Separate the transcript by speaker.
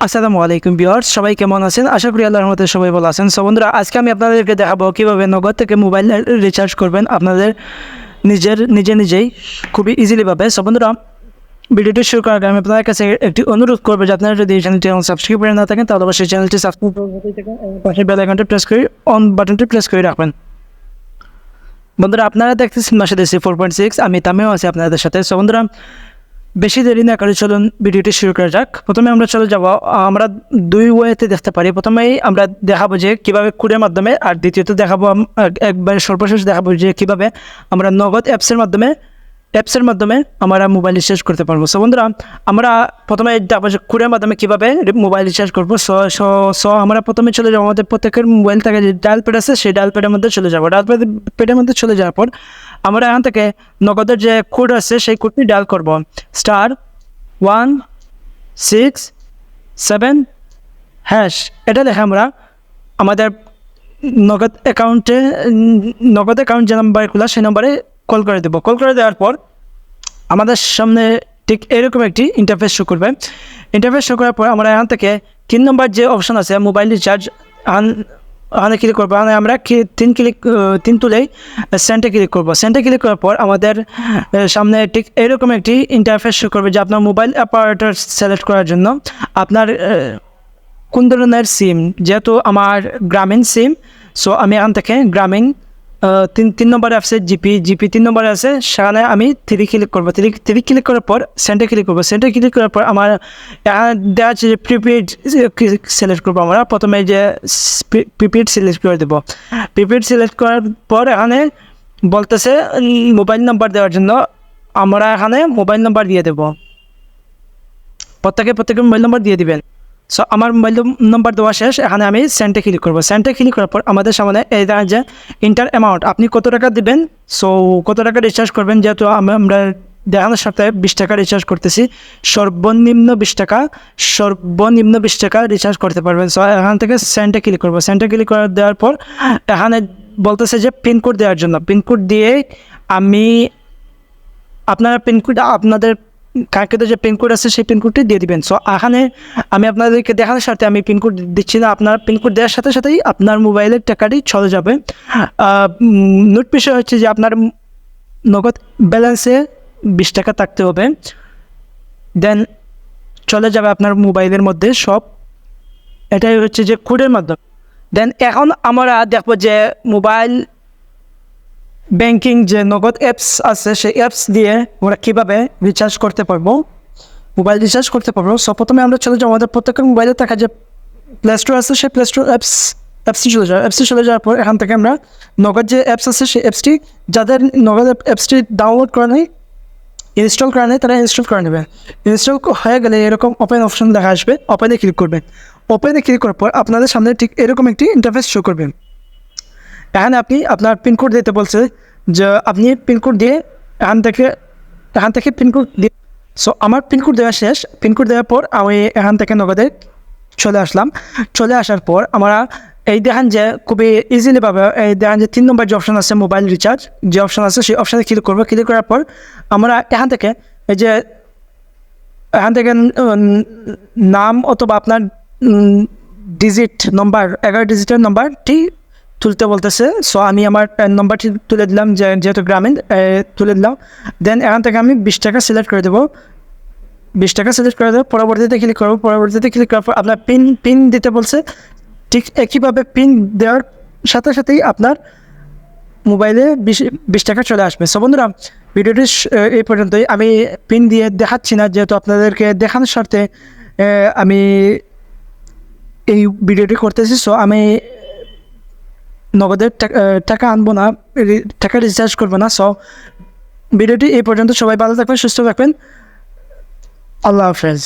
Speaker 1: আসসালামু আলাইকুম ভিউয়ার্স, সবাই কেমন আছেন? আশা করি আল্লাহর রহমতে সবাই ভালো আছেন। সো বন্ধুরা, আজকে আমি আপনাদেরকে দেখাবো কীভাবে নগদ থেকে মোবাইল রিচার্জ করবেন আপনাদের নিজেই খুবই ইজিলিভাবে। সো বন্ধুরা, ভিডিওটি শুরু করার আগে আমি আপনাদের কাছে একটি অনুরোধ করবো যে আপনারা যদি এই চ্যানেলটি সাবস্ক্রাইব করে না থাকেন তাহলে অবশ্যই চ্যানেলটি সাবস্ক্রাইব করে পাশের বেল আইকনটি প্রেস করে অন বাটনটি প্রেস করে রাখবেন। বন্ধুরা, আপনারা দেখতেছেন মাসাদেশি 4.6, আমি তামিও আছি আপনাদের সাথে। সো বন্ধুরা, বেশি দেরি না করে চলুন ভিডিওটি শুরু করা যাক। প্রথমে আমরা চলে যাব, আমরা দুই ওয়েতে দেখতে পারি। প্রথমেই আমরা দেখাবো যে কীভাবে কোডের মাধ্যমে, আর দ্বিতীয়ত দেখাবো একবারে সর্বশেষ দেখাবো যে কীভাবে আমরা নগদ অ্যাপসের মাধ্যমে আমরা মোবাইল রিচার্জ করতে পারবো। সো বন্ধুরা, আমরা প্রথমে দেখাবো যে কোডের মাধ্যমে কীভাবে মোবাইল রিচার্জ করবো। সো আমরা প্রথমে চলে যাবো, আমাদের প্রত্যেকের মোবাইল থেকে যে ডায়াল প্যাড আছে সেই ডায়াল প্যাডের মধ্যে চলে যাবো। ডায়াল প্যাডের মধ্যে চলে যাওয়ার পর আমরা এখান থেকে নগদের যে কোড আছে সেই কোডটি ডায়াল করবো, *167#। এটা দেখে আমরা আমাদের নগদ অ্যাকাউন্ট যে নাম্বার খোলা সেই নাম্বারে কল করে দেবো। কল করে দেওয়ার পর আমাদের সামনে ঠিক এরকম একটি ইন্টারফেস শো করবে। ইন্টারফেস শো করার পর আমরা এখান থেকে 3 নম্বর যে অপশান আছে মোবাইল রিচার্জ, ওখানে ক্লিক করবো। আমরা 3 তুলেই সেন্টে ক্লিক করবো। সেন্টে ক্লিক করার পর আমাদের সামনে ঠিক এরকম একটি ইন্টারফেস শো করবে যে আপনার মোবাইল অপারেটর সিলেক্ট করার জন্য আপনার কোন ধরনের সিম। যেহেতু আমার গ্রামীণ সিম, সো আমি এখান থেকে গ্রামীণ 3 নম্বরে আছে জিপি 3 নম্বরে আছে, সেখানে আমি 3 ক্লিক করবো। 3 ক্লিক করার পর সেন্টে ক্লিক করবো। সেন্টে ক্লিক করার পর আমার দেওয়া আছে যে প্রিপেড সিলেক্ট করবো। আমরা প্রথমে যে প্রিপেড সিলেক্ট করে দেবো। প্রিপেড সিলেক্ট করার পর এখানে বলতেছে মোবাইল নাম্বার দেওয়ার জন্য, আমরা এখানে মোবাইল নাম্বার দিয়ে দেবো। প্রত্যেকে মোবাইল নাম্বার দিয়ে দিবেন। সো আমার মোবাইল নাম্বার দেওয়া শেষ। এখানে আমি সেন্টে ক্লিক করবো। সেন্টে ক্লিক করার পর আমাদের সামনে এই দেখা যে ইন্টার অ্যামাউন্ট, আপনি কত টাকা দেবেন, সো কত টাকা রিচার্জ করবেন। যেহেতু আমরা দেখানোর সাথে 20 টাকা রিচার্জ করতেছি, সর্বনিম্ন 20 টাকা রিচার্জ করতে পারবেন। সো এখান থেকে সেন্টে ক্লিক করবো। সেন্টে ক্লিক করে দেওয়ার পর এখানে বলতেছে যে পিনকোড দেওয়ার জন্য। পিনকোড দিয়ে আপনারা আপনাদের কাঙ্ক্ষিত যে পিনকোড আছে সেই পিনকোডটি দিয়ে দিবেন। সো এখানে আমি আপনাদেরকে দেখানোর সাথে আমি পিনকোড দিচ্ছি না, আপনার পিনকোড দেওয়ার সাথে সাথেই আপনার মোবাইলের টাকাটি চলে যাবে। নোট বিষয় হচ্ছে যে আপনার নগদ ব্যালেন্সে 20 টাকা থাকতে হবে, দেন চলে যাবে আপনার মোবাইলের মধ্যে সব। এটাই হচ্ছে যে কোডের মাধ্যমে। দেন এখন আমরা দেখবো যে মোবাইল ব্যাংকিং যে নগদ অ্যাপস আছে সেই অ্যাপস দিয়ে আমরা কীভাবে রিচার্জ করতে পারবো, মোবাইল রিচার্জ করতে পারবো। সো প্রথমে আমরা চলে যাবো আমাদের প্রত্যেকের মোবাইলে থাকা যে প্লে স্টোর আছে সেই প্লে স্টোর অ্যাপসটি চলে যাওয়ার পর এখান থেকে আমরা নগদ যে অ্যাপস আছে সেই অ্যাপসটি, যাদের নগদ অ্যাপসটি ডাউনলোড করা নেই, ইনস্টল করা নেই, তারা ইনস্টল করে নেবেন। ইনস্টল হয়ে গেলে এরকম ওপেন অপশন দেখা আসবে, ওপেনে ক্লিক করবেন। ওপেনে ক্লিক করার পর আপনাদের সামনে ঠিক এরকম একটি ইন্টারফেস শো করবেন। এখানে আপনি আপনার পিনকোড দিতে বলছে যে আপনি পিনকোড দিয়ে এখান থেকে পিনকোড দিয়ে। সো আমার পিনকোড দেওয়া শেষ। পিনকোড দেওয়ার পর আমি এখান থেকে নগদে চলে আসলাম। চলে আসার পর আমরা এই দেখেন যে খুবই ইজিলিভাবে এই দেখেন যে 3 নম্বর যে অপশান আছে মোবাইল রিচার্জ যে অপশান আছে সেই অপশানে ক্লিক করবো। ক্লিক করার পর আমরা এখান থেকে এই যে নাম অথবা আপনার ডিজিট নম্বর 11 ডিজিটের নম্বরটি তুলতে বলতেছে। সো আমি আমার নম্বরটি তুলে দিলাম, যেহেতু গ্রামীণ তুলে দিলাম। দেন এখান থেকে আমি 20 টাকা সিলেক্ট করে দেবো। 20 টাকা সিলেক্ট করে দেবো। পরবর্তীতে ক্লিক করবো। পরবর্তীতে ক্লিক করার পর আপনার পিন দিতে বলছে। ঠিক একইভাবে পিন দেওয়ার সাথে সাথেই আপনার মোবাইলে 20 টাকা চলে আসবে। সো বন্ধুরা, ভিডিওটি এই পর্যন্তই। আমি পিন দিয়ে দেখাচ্ছি না, যেহেতু আপনাদেরকে দেখানোর স্বার্থে আমি এই ভিডিওটি করতেছি। সো আমি নগদের টাকা আনবো না, টাকা রিচার্জ করবো না। সো ভিডিওটি এই পর্যন্ত। সবাই ভালো থাকবেন, সুস্থ থাকবেন। আল্লাহ হাফেজ।